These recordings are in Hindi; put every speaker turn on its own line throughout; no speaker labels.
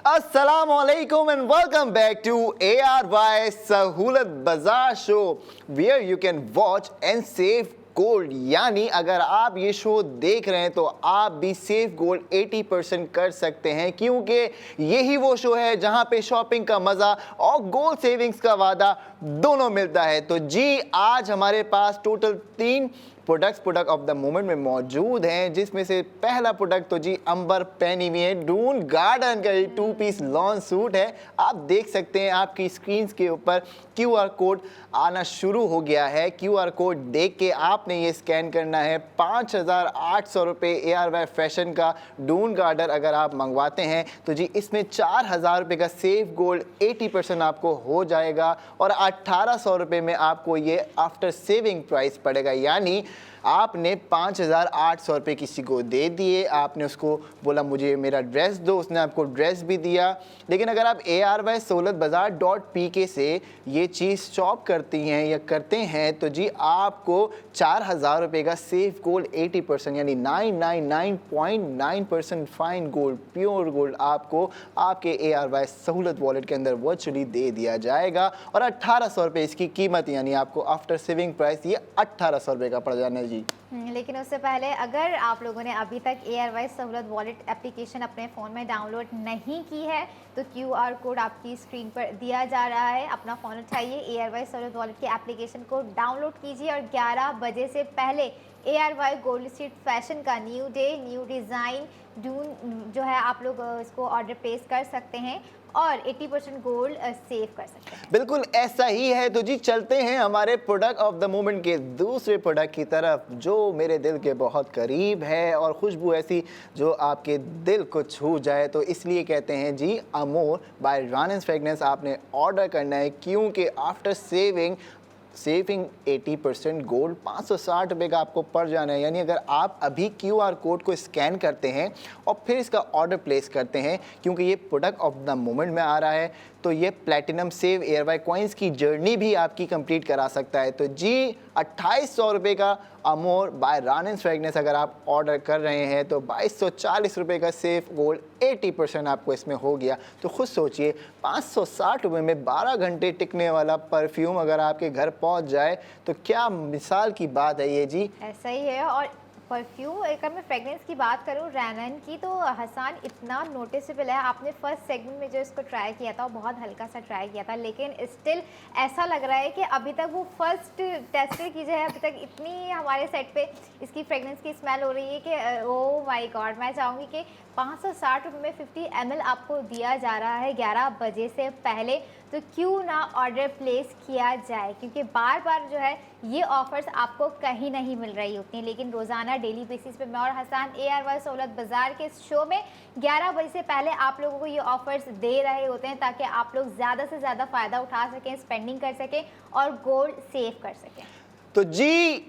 Assalamualaikum and welcome back to ARY Sahulat Bazaar Show, where you can watch and save gold. यानी अगर आप ये शो देख रहे हैं तो आप भी सेफ गोल्ड 80% कर सकते हैं, क्योंकि यही वो शो है जहां पे शॉपिंग का मजा और गोल्ड सेविंग्स का वादा दोनों मिलता है। तो जी आज हमारे पास total 3 product of the moment में मौजूद हैं, जिसमें से पहला प्रोडक्ट तो जी अंबर पहनी हुई है डून गार्डन का 2 पीस लॉन्ग सूट है। आप देख सकते हैं आपकी स्क्रीन के ऊपर QR कोड आना शुरू हो गया है। QR कोड देख के आपने ये स्कैन करना है। 5,800 रुपये ARY फैशन का डून गार्डन अगर आप मंगवाते हैं तो जी इसमें 4,000 रुपये का सेफ गोल्ड 80% आपको हो जाएगा और 1,800 रुपये में आपको ये आफ्टर सेविंग प्राइस पड़ेगा। यानी आपने 5,800 रुपये किसी को दे दिए, आपने उसको बोला मुझे मेरा ड्रेस दो, उसने आपको ड्रेस भी दिया। लेकिन अगर आप ARYSahulatBazaar.pk से ये चीज़ शॉप करती हैं या करते हैं तो जी आपको 4,000 रुपये का सेफ गोल्ड 80% यानी 999.9% फाइन गोल्ड प्योर गोल्ड आपको आपके ARY सहूलत वॉलेट के अंदर वर्चुअली दे दिया जाएगा और 1,800 रुपये इसकी कीमत, यानी आपको आफ्टर सेविंग प्राइस ये 1,800 रुपये का पड़ जाना जी।
लेकिन उससे पहले अगर आप लोगों ने अभी तक ARY सहूलत वॉलेट एप्लीकेशन अपने फ़ोन में डाउनलोड नहीं की है तो QR कोड आपकी स्क्रीन पर दिया जा रहा है। अपना फ़ोन उठाइए, ARY सहूलत वॉलेट के एप्लीकेशन को डाउनलोड कीजिए और 11 बजे से पहले ARY गोल्ड स्ट्रीट फैशन का न्यू डे न्यू डिज़ाइन डून जो है आप लोग इसको ऑर्डर प्लेस कर सकते हैं और 80% गोल्ड सेव कर सकते हैं।
बिल्कुल ऐसा ही है। तो जी चलते हैं हमारे प्रोडक्ट ऑफ द मोमेंट के दूसरे प्रोडक्ट की तरफ, जो मेरे दिल के बहुत करीब है और खुशबू ऐसी जो आपके दिल को छू जाए। तो इसलिए कहते हैं जी अमोर बाय रानिस फ्रेगनेंस आपने ऑर्डर करना है, क्योंकि आफ्टर सेविंग 80% गोल्ड 560 रुपये का आपको पड़ जाना है। यानी अगर आप अभी QR कोड को स्कैन करते हैं और फिर इसका ऑर्डर प्लेस करते हैं, क्योंकि ये प्रोडक्ट ऑफ द मोमेंट में आ रहा है, तो ये प्लेटिनम सेव ARY कॉइन्स की जर्नी भी आपकी कंप्लीट करा सकता है। तो जी 2,800 रुपये का अमोर बाय रानिस फ्रेगनेंस अगर आप ऑर्डर कर रहे हैं तो 2,240 रुपये का सेफ गोल्ड 80% आपको इसमें हो गया। तो खुद सोचिए 560 रुपये में 12 घंटे टिकने वाला परफ्यूम अगर आपके घर पहुंच जाए तो क्या मिसाल की बात है ये जी।
ऐसा ही है। और परफ्यूम अगर मैं फ्रेगरेंस की बात करूँ रैनन की, तो हसन इतना नोटिसेबल है। आपने फर्स्ट सेगमेंट में जो इसको ट्राई किया था वो बहुत हल्का सा ट्राई किया था, लेकिन स्टिल ऐसा लग रहा है कि अभी तक वो फर्स्ट टेस्ट की जो है अभी तक इतनी हमारे सेट पे इसकी फ्रेगरेंस की स्मेल हो रही है कि ओ माय गॉड। मैं चाहूँगी कि 560 रुपये में 50 ml आपको दिया जा रहा है 11 बजे से पहले, तो क्यों ना ऑर्डर प्लेस किया जाए, क्योंकि बार बार जो है ये ऑफ़र्स आपको कहीं नहीं मिल रही होती हैं। लेकिन रोज़ाना डेली बेसिस पे मैं और हसन ARY सहूलत बाज़ार के शो में 11 बजे से पहले आप लोगों को ये ऑफ़र्स दे रहे होते हैं, ताकि आप लोग ज़्यादा से ज़्यादा फ़ायदा उठा सकें, स्पेंडिंग कर सकें और गोल्ड सेव कर सकें।
तो जी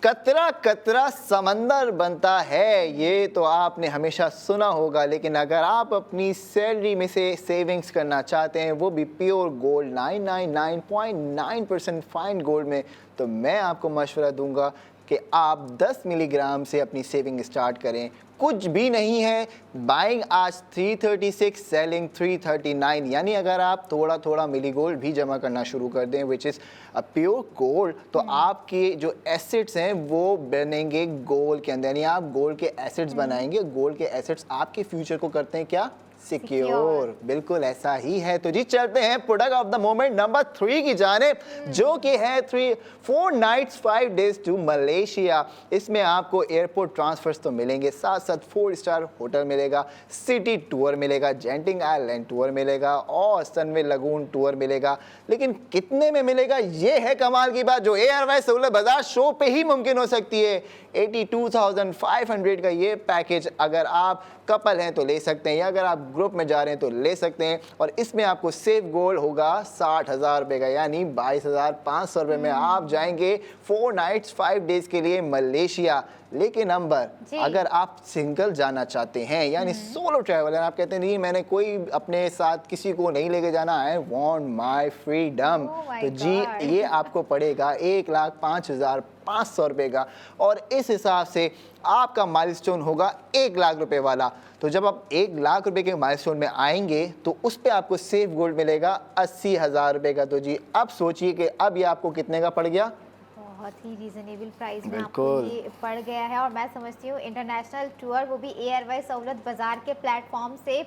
कतरा कतरा समंदर बनता है, ये तो आपने हमेशा सुना होगा। लेकिन अगर आप अपनी सैलरी में से सेविंग्स करना चाहते हैं, वो भी प्योर गोल्ड 999.9% फाइन गोल्ड में, तो मैं आपको मशवरा दूंगा कि आप 10 मिलीग्राम से अपनी सेविंग स्टार्ट करें। कुछ भी नहीं है, बाइंग आज 336 सेलिंग 339। यानी अगर आप थोड़ा थोड़ा मिली गोल्ड भी जमा करना शुरू कर दें which is a pure gold, तो आपके जो एसेट्स हैं वो बनेंगे गोल्ड के अंदर। यानी आप गोल्ड के एसेट्स बनाएंगे। गोल्ड के एसेट्स आपके फ्यूचर को करते हैं क्या, सिक्योर। बिल्कुल ऐसा ही है। तो जी चलते हैं product of the moment number 3 की जाने, जो कि है 4 नाइट्स 5 डेज टू मलेशिया। इसमें आपको एयरपोर्ट ट्रांसफर्स तो मिलेंगे, साथ साथ 4 स्टार होटल मिलेगा, सिटी टूर मिलेगा, जेंटिंग आइलैंड टूर मिलेगा और सनवे लगून टूर मिलेगा। लेकिन कितने में मिलेगा, ये है कमाल की बात जो ARY सहूलत बाज़ार शो पे ही मुमकिन हो सकती है। 82,500 का ये पैकेज अगर आप कपल हैं तो ले सकते हैं, या अगर आप ग्रुप में जा रहे हैं तो ले सकते हैं। और इसमें आपको सेफ गोल्ड होगा 60,000 रुपये का, यानी 22,500 रुपये में आप जाएंगे 4 नाइट्स 5 डेज के लिए मलेशिया। लेकिन अंबर,
जी।
अगर आप सिंगल जाना चाहते हैं यानी सोलो ट्रैवलर, आप कहते हैं नहीं मैंने कोई अपने साथ किसी को नहीं लेके जाना, I want my freedom,
Oh my
तो जी
God.
ये आपको पड़ेगा 1,05,500 रुपए का, और इस हिसाब से आपका माइलस्टोन होगा 1,00,000 रुपए वाला। तो जब आप 1,00,000 रुपए के माइलस्टोन में आएंगे तो उस पे आपको सेफ गोल्ड मिलेगा 80,000 रुपए का। तो जी अब सोचिए कि अब ये आपको कितने का पड़ गया।
बहुत ही रीजनेबल प्राइस में आपको
बिल्कुल।
ये पड़ गया है। और मैं समझती हूँ इंटरनेशनल टूर, वो भी एयरवाइज सहूलत बाजार के प्लेटफॉर्म से,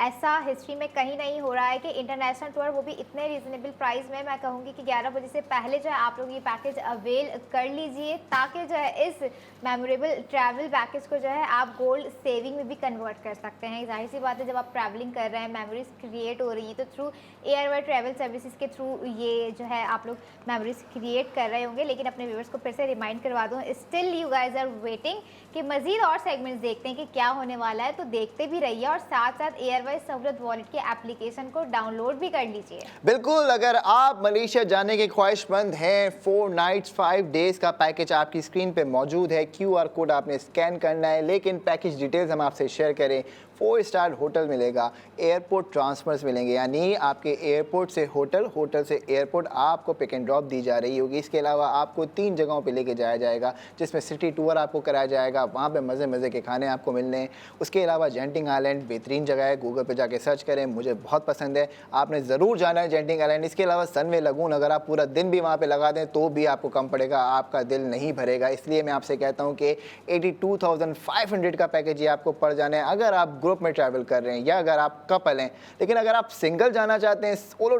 ऐसा हिस्ट्री में कहीं नहीं हो रहा है कि इंटरनेशनल टूर वो भी इतने रीजनेबल प्राइस में। मैं कहूँगी कि 11 बजे से पहले जो है आप लोग ये पैकेज अवेल कर लीजिए, ताकि जो है इस मेमोरेबल ट्रैवल पैकेज को जो है आप गोल्ड सेविंग में भी कन्वर्ट कर सकते हैं। जाहिर सी बात है, जब आप ट्रैवलिंग कर रहे हैं, मेमोरीज क्रिएट हो रही हैं, तो थ्रू एयरवे ट्रैवल सर्विसेज के थ्रू ये जो है आप लोग मेमोरीज क्रिएट कर रहे होंगे। लेकिन अपने व्यूअर्स को फिर से रिमाइंड करवा दूँ, still you guys are waiting कि मजीद और सेगमेंट्स देखते हैं कि क्या होने वाला है, तो देखते भी रहिए और साथ साथ एयरवाइज सहूलत वॉलेट के एप्लीकेशन को डाउनलोड भी कर लीजिए।
बिल्कुल, अगर आप मलेशिया जाने के ख्वाहिशमंद हैं, 4 नाइट्स 5 डेज का पैकेज आपकी स्क्रीन पे मौजूद है। QR कोड आपने स्कैन करना है, लेकिन पैकेज डिटेल्स हम आपसे शेयर करें। 4 स्टार होटल मिलेगा, एयरपोर्ट ट्रांसफर्स मिलेंगे, यानी आपके एयरपोर्ट से होटल, होटल से एयरपोर्ट आपको पिक एंड ड्रॉप दी जा रही होगी। इसके अलावा आपको 3 जगहों पे लेके जाया जाएगा, जिसमें सिटी टूर आपको कराया जाएगा, वहाँ पे मज़े मज़े के खाने आपको मिलने हैं। उसके अलावा जेंटिंग आइलैंड बेहतरीन जगह है, गूगल पे जाके सर्च करें, मुझे बहुत पसंद है, आपने ज़रूर जाना है जेंटिंग आइलैंड। इसके अलावा सनवे लगून, अगर आप पूरा दिन भी वहाँ पर लगा दें तो भी आपको कम पड़ेगा, आपका दिल नहीं भरेगा। इसलिए मैं आपसे कहता हूँ कि 82,500 का पैकेज ये आपको पड़ जाना है अगर आप ग्रुप में ट्रैवल कर रहे हैं या अगर आप कपल हैं। लेकिन अगर आप सिंगल जाना चाहते हैं, सोलो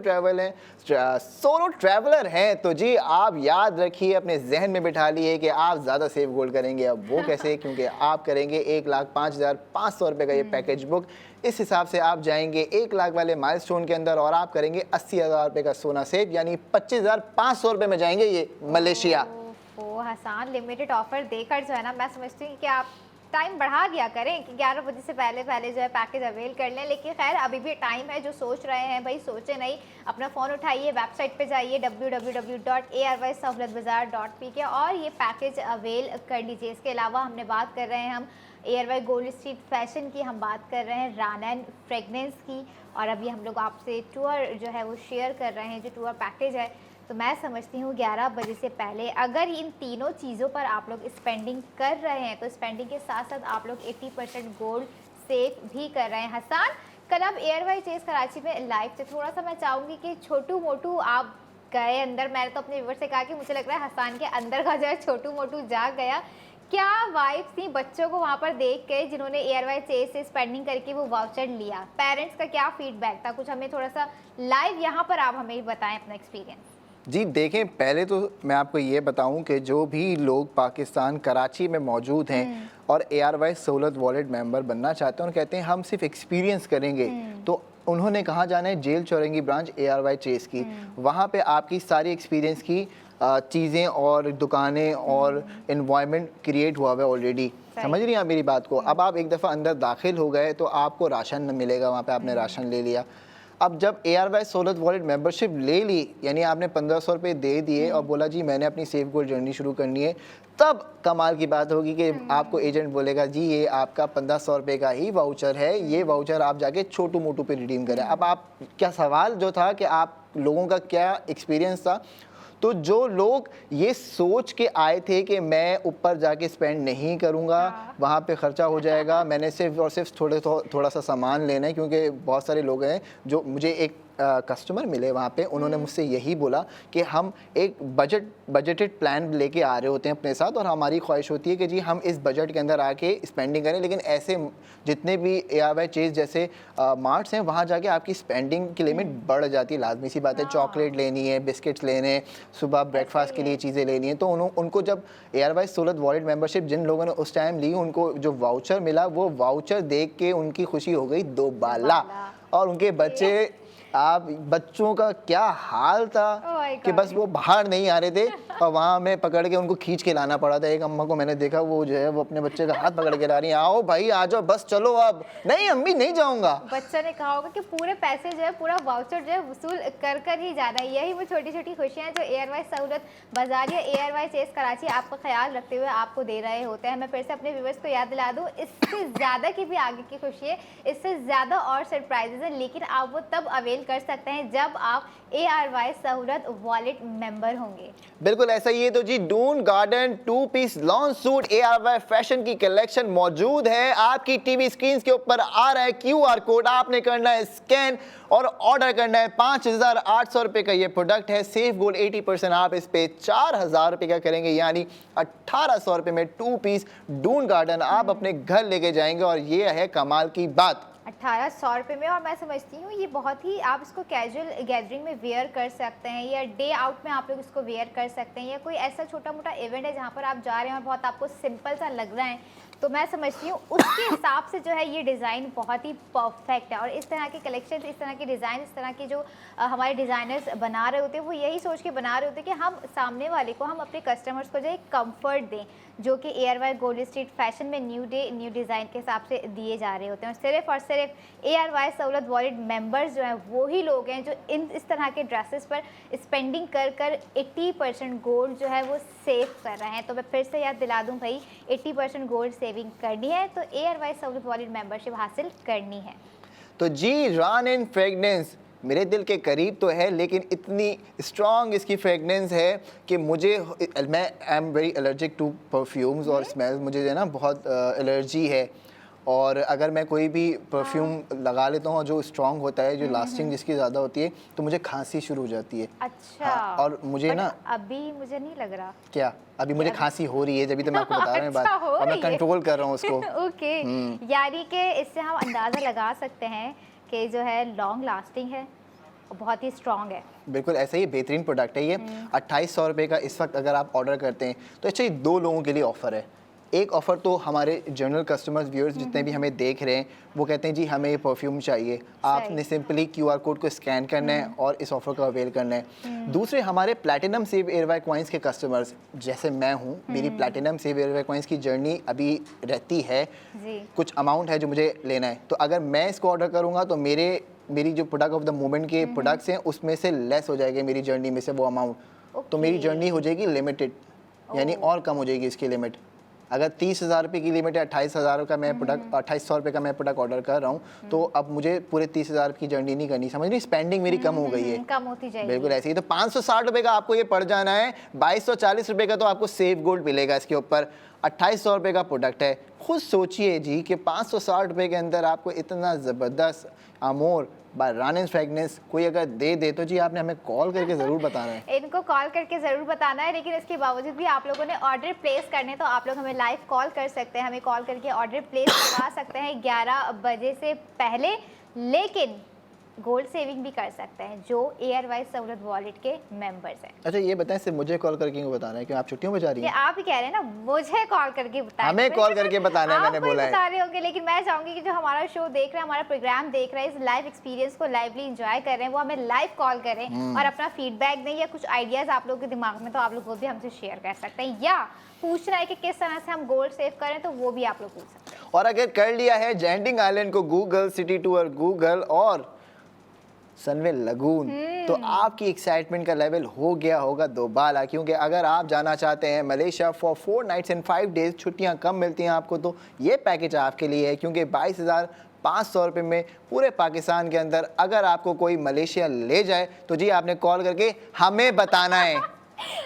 ट्रैवलर हैं, तो जी आप याद रखिए, अपने जहन में बिठा लिए कि आप ज़्यादा सेफ गोल्ड करेंगे। अब वो कैसे? क्योंकि आप करेंगे 1,05,500 रुपये का ये पैकेज बुक। इस हिसाब से आप जाएंगे 1,00,000 वाले माइलस्टोन के अंदर और आप करेंगे 80,000 रुपये का सोना सेव, यानी 25,500 रुपये में जाएंगे ये मलेशिया।
ओ हसान, लिमिटेड ऑफर देकर जो है ना, मैं समझती हूँ कि आप टाइम बढ़ा दिया करें कि 11 बजे से पहले पहले जो है पैकेज अवेल कर लें। लेकिन खैर अभी भी टाइम है, जो सोच रहे हैं भाई सोचे नहीं, अपना फ़ोन उठाइए, वेबसाइट पे जाइए www.airwaysahulatzbazaar.pk और ये पैकेज अवेल कर लीजिए। इसके अलावा हमने बात कर रहे हैं हम एयरवे गोल्ड स्ट्रीट फैशन की, हम बात कर रहे हैं रानन फ्रेगनेंस की, और अभी हम लोग आपसे टूर जो है वो शेयर कर रहे हैं, जो टूर पैकेज है। तो मैं समझती हूँ 11 बजे से पहले अगर इन तीनों चीज़ों पर आप लोग स्पेंडिंग कर रहे हैं, तो स्पेंडिंग के साथ साथ आप लोग 80% गोल्ड सेव भी कर रहे हैं। हसान, कल आप एयरवाई चेज कराची में लाइव थे, थोड़ा सा मैं चाहूँगी कि छोटू मोटू आप गए अंदर। मैंने तो अपने व्यूअर से कहा कि मुझे लग रहा है हसान के अंदर का जो है छोटू मोटू जाग गया। क्या वाइब्स थी बच्चों को वहाँ पर देख के जिन्होंने एयरवाई चेज से स्पेंडिंग करके वो वाउचर लिया? पेरेंट्स का क्या फीडबैक था? कुछ हमें थोड़ा सा लाइव यहाँ पर आप हमें बताएं अपना एक्सपीरियंस।
जी देखें, पहले तो मैं आपको ये बताऊं कि जो भी लोग पाकिस्तान कराची में मौजूद हैं और एयरवाइज सहूलत वॉलेट मेंबर बनना चाहते हैं और कहते हैं हम सिर्फ एक्सपीरियंस करेंगे, तो उन्होंने कहाँ जाना है? जेल चौरंगी ब्रांच एयरवाइज चेस की। वहाँ पे आपकी सारी एक्सपीरियंस की चीज़ें और दुकानें और इन्वायरमेंट क्रिएट हुआ है ऑलरेडी। समझ रही हैं आप मेरी बात को? अब आप एक दफ़ा अंदर दाखिल हो गए तो आपको राशन मिलेगा, वहाँ पे आपने राशन ले लिया। अब जब एयरवाइज सहूलत वॉलेट मेंबरशिप ले ली, यानी आपने 1,500 रुपये दे दिए और बोला जी मैंने अपनी सेफ गोल्ड जर्नी शुरू करनी है, तब कमाल की बात होगी कि आपको एजेंट बोलेगा जी ये आपका 1,500 रुपये का ही वाउचर है, ये वाउचर आप जाके छोटू मोटू पे रिडीम करें। अब आप क्या सवाल जो था कि आप लोगों का क्या एक्सपीरियंस था, तो जो लोग ये सोच के आए थे कि मैं ऊपर जाके स्पेंड नहीं करूँगा, वहाँ पे ख़र्चा हो जाएगा, मैंने सिर्फ और सिर्फ थोड़ा सा सामान लेना है, क्योंकि बहुत सारे लोग हैं जो मुझे एक कस्टमर मिले वहाँ पे, उन्होंने मुझसे यही बोला कि हम एक बजटेड प्लान लेके आ रहे होते हैं अपने साथ और हमारी ख्वाहिश होती है कि जी हम इस बजट के अंदर आके स्पेंडिंग करें, लेकिन ऐसे जितने भी एयरवाई चेज जैसे मार्ट्स हैं वहाँ जाके आपकी स्पेंडिंग की लिमिट बढ़ जाती है। लाजमी सी बात है, चॉकलेट लेनी है, बिस्किट्स लेने हैं, सुबह ब्रेकफास्ट के लिए चीज़ें लेनी है, तो उनको जब एयरवाइज सहूलत वॉलेट मेंबरशिप जिन लोगों ने उस टाइम ली, उनको जो वाउचर मिला वो वाउचर देख के उनकी खुशी हो गई 2 बाला, और उनके बच्चे आप बच्चों का क्या हाल था
Oh my
कि
God.
बस वो बाहर नहीं आ रहे थे और वहाँ हमें पकड़ के उनको खींच के लाना पड़ा था। एक अम्मा को मैंने देखा, वो जो है वो अपने बच्चे का हाथ पकड़ के ला रही है, आओ भाई आ जाओ, बस चलो अब। नहीं अम्मी नहीं जाऊंगा।
बच्चा ने कहा होगा कि पूरे पैसे जो है, पूरा वाउचर जो है वसूल कर कर ही जाना है। यही वो छोटी छोटी खुशियाँ जो एयरवाइज सहूलत बाजार या एयरवाइज एस कराची आपका ख्याल रखते हुए आपको दे रहे होते हैं। मैं फिर से अपने व्यूवर्स को याद दिला दूँ, इससे ज़्यादा की भी आगे की खुशी है, इससे ज़्यादा और सरप्राइजेज हैं, लेकिन आप वो तब अवेल कर सकते हैं जब आप एयरवाइज सहूलत वॉलेट मेंबर होंगे।
बिल्कुल ऐसा ही है। तो जी Doon garden 2 piece lawn suit ARY fashion की कलेक्शन मौजूद है। आपकी टीवी स्क्रीन के ऊपर आ रहा है क्यूआर कोड, आपने करना है स्कैन और ऑर्डर करना है। 5,800 रुपये का ये प्रोडक्ट है। सेफ गोल्ड 80%, आप इस पे 4,000 रुपये का करेंगे, यानी 1,800 रुपये में 2 पीस डून गार्डन आप अपने घर लेके जाएंगे। और ये है कमाल की बात,
1,800 रुपये में। और मैं समझती हूँ ये बहुत ही, आप इसको कैजुअल गैदरिंग में वेयर कर सकते हैं या डे आउट में आप लोग इसको वेयर कर सकते हैं, या कोई ऐसा छोटा मोटा इवेंट है जहाँ पर आप जा रहे हैं और बहुत आपको सिंपल सा लग रहा है, तो मैं समझती हूँ उसके हिसाब से जो है ये डिज़ाइन बहुत ही परफेक्ट है। और इस तरह के कलेक्शन, इस तरह के डिज़ाइन, इस तरह के जो हमारे डिज़ाइनर्स बना रहे होते हैं, वो यही सोच के बना रहे होते हैं कि हम सामने वाले को, हम अपने कस्टमर्स को जो है कंफर्ट दें, जो कि एयरवाई गोल्ड स्ट्रीट फैशन में न्यू डे न्यू डिज़ाइन के हिसाब से दिए जा रहे होते हैं। और सिर्फ एयरवाई सहूलत वॉलेट मेंबर्स जो हैं वो ही लोग हैं जो इस तरह के ड्रेसेस पर स्पेंडिंग कर कर 80% गोल्ड जो है वो सेव कर रहे हैं। तो मैं फिर से याद दिला दूं भाई, 80% गोल्ड सेविंग करनी है तो एयरवाई सहूलत वॉलेट मेंबरशिप हासिल करनी है।
तो जी रन इन फ्रेगनेंस मेरे दिल के करीब तो है, लेकिन इतनी स्ट्रॉन्ग इसकी फ्रेगनेंस है कि मैं I am very allergic to perfumes और स्मेल्स। मुझे जो है ना बहुत एलर्जी है, और अगर मैं कोई भी परफ्यूम लगा लेता हूँ जो स्ट्रॉन्ग होता है, जो लास्टिंग जिसकी ज़्यादा होती है, तो मुझे खांसी शुरू हो जाती है।
अच्छा।
हाँ, और मुझे ना
अभी मुझे नहीं लग रहा।
क्या अभी मुझे खांसी हो रही है, जब भी तो मैं आपको बता रहा हूँ बात,
अच्छा, हो
और मैं
रही है।
कंट्रोल कर रहा हूँ उसको।
ओके, यानी कि इससे हम अंदाज़ा लगा सकते हैं कि जो है लॉन्ग लास्टिंग है और बहुत ही स्ट्रॉन्ग है।
बिल्कुल ऐसा ही बेहतरीन प्रोडक्ट है ये। 2,800 रुपये का इस वक्त अगर आप ऑर्डर करते हैं तो अच्छा, ये 2 लोगों के लिए ऑफ़र है। एक ऑफ़र तो हमारे जनरल कस्टमर्स व्यूअर्स जितने भी हमें देख रहे हैं, वो कहते हैं जी हमें ये परफ्यूम चाहिए, आपने सिंपली क्यूआर कोड को स्कैन करना है और इस ऑफ़र का अवेल करना है। दूसरे हमारे प्लैटिनम सेव एयरवाई कॉइन्स के कस्टमर्स जैसे मैं हूँ, मेरी प्लैटिनम सेव एयरवाई कॉइन्स की जर्नी अभी रहती है, कुछ अमाउंट है जो मुझे लेना है, तो अगर मैं इसको ऑर्डर करूँगा तो मेरी जो प्रोडक्ट ऑफ द मोमेंट के प्रोडक्ट्स हैं उसमें से लेस हो जाएगा मेरी जर्नी में से वो अमाउंट। तो मेरी जर्नी हो जाएगी लिमिटेड, यानी और कम हो जाएगी इसकी लिमिट। अगर 30,000 रुपये की लिमिट है, 28,000 का मैं प्रोडक्ट 2,800 रुपये का मैं प्रोडक्ट ऑर्डर कर रहा हूँ, तो अब मुझे पूरे 30,000 की जर्नी नहीं करनी, समझ रही, स्पेंडिंग मेरी कम हो गई है,
कम होती जाएगी।
बिल्कुल ऐसे ही। तो 560 रुपये का आपको ये पड़ जाना है, 2,240 रुपये का तो आपको सेफ गोल्ड मिलेगा इसके ऊपर, 2,800 रुपये का प्रोडक्ट है। खुद सोचिए जी कि 560 रुपये के अंदर आपको इतना ज़बरदस्त अमोर बाय रन इन फ्रेगनेंस कोई अगर दे तो जी आपने हमें कॉल करके ज़रूर बताना है।
इनको कॉल करके ज़रूर बताना है, लेकिन इसके बावजूद भी आप लोगों ने ऑर्डर प्लेस करने, तो आप लोग हमें लाइव कॉल कर सकते हैं, हमें कॉल करके ऑर्डर प्लेस करवा सकते हैं 11 बजे से पहले, लेकिन गोल्ड सेविंग भी कर सकते हैं जो एयरवाइज सहूलत वॉलेट के मेंबर्स हैं।
अच्छा ये बताएं, सिर्फ मुझे कॉल करके क्यों बताना है कि आप छुट्टियों में जा रही हैं?
आप ही कह रहे हैं ना, मुझे कॉल करके बताएं,
हमें कॉल करके बताना है, मैंने बोला है।
बता रहे होंगे, लेकिन मैं चाहूंगी कि जो हमारा शो देख रहे हैं, हमारा प्रोग्राम देख रहे हैं, इस लाइव एक्सपीरियंस को लाइवली एंजॉय कर रहे हैं, वो हमें लाइव कॉल करें और अपना फीडबैक दें, या कुछ आइडियाज आप लोगों के दिमाग में तो आप लोग वो भी हमसे शेयर कर सकते हैं, या पूछना है कि किस तरह से हम गोल्ड सेव करें तो वो भी आप लोग पूछ सकते हैं।
और अगर कर लिया है जेंटिंग आइलैंड को गूगल, सिटी टूर गूगल और सनवे लगून, तो आपकी एक्साइटमेंट का लेवल हो गया होगा दोबारा, क्योंकि अगर आप जाना चाहते हैं Malaysia for 4 nights and 5 days, छुट्टियां कम मिलती हैं आपको, तो ये पैकेज आपके लिए है, क्योंकि 22,500 रुपये में पूरे पाकिस्तान के अंदर अगर आपको कोई मलेशिया ले जाए तो जी आपने कॉल करके हमें बताना है,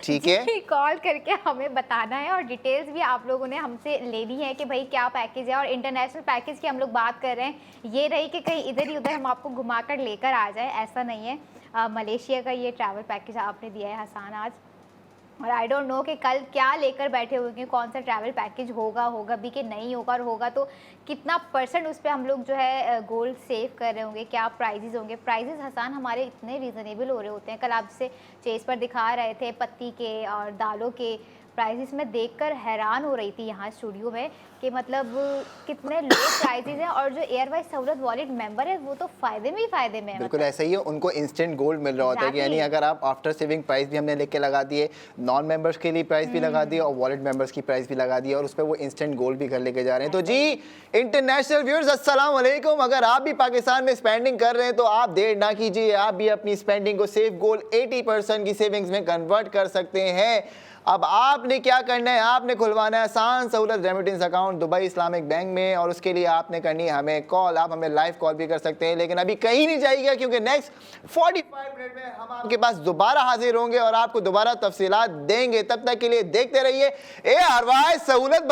ठीक है?
कॉल करके हमें बताना है और डिटेल्स भी आप लोगों ने हमसे लेनी है कि भाई क्या पैकेज है। और इंटरनेशनल पैकेज की हम लोग बात कर रहे हैं, ये रही कि कहीं इधर ही उधर हम आपको घुमाकर लेकर आ जाए, ऐसा नहीं है। मलेशिया का ये ट्रैवल पैकेज आपने दिया है हसन आज, और आई डोंट नो कि कल क्या लेकर बैठे होंगे, कौन सा ट्रैवल पैकेज होगा भी कि नहीं होगा, और होगा तो कितना % उस पर हम लोग जो है गोल्ड सेव कर रहे होंगे, क्या प्राइजेस होंगे। प्राइजेस हसन हमारे इतने रीज़नेबल हो रहे होते हैं, कल आपसे चेस पर दिखा रहे थे पत्ती के और दालों के प्राइसेस मैं देखकर हैरान हो रही थी यहाँ स्टूडियो में कि मतलब कितने लो प्राइसेस हैं, और जो एयरवाइज सहूलत वॉलेट मेंबर है वो तो फ़ायदे में ही फ़ायदे में है।
बिल्कुल ऐसा ही है, उनको इंस्टेंट गोल्ड मिल रहा होता है कि यानी अगर आप आफ्टर सेविंग प्राइस भी हमने लिख के लगा दिए, नॉन मेंबर्स के लिए प्राइस भी लगा दिए और वॉलेट मेंबर्स की प्राइस भी लगा दी और उस पर वो इंस्टेंट गोल्ड भी घर लेके जा रहे हैं। तो जी इंटरनेशनल व्यूअर्स अस्सलाम वालेकुम, अगर आप भी पाकिस्तान में स्पेंडिंग कर रहे हैं तो आप देर ना कीजिए, आप भी अपनी स्पेंडिंग को सेफ गोल्ड 80% की सेविंग्स में कन्वर्ट कर सकते हैं। अब आपने क्या करना है, आपने खुलवाना है आसान सहूलत remittance account Dubai Islamic bank में, और उसके लिए आपने करनी है हमें कॉल। आप हमें लाइव कॉल भी कर सकते हैं, लेकिन अभी कहीं नहीं जाइएगा क्योंकि नेक्स्ट 45 मिनट में हम आपके पास दोबारा हाजिर होंगे और आपको दोबारा तफसीलात देंगे। तब तक के लिए देखते रहिए ARY सहूलत।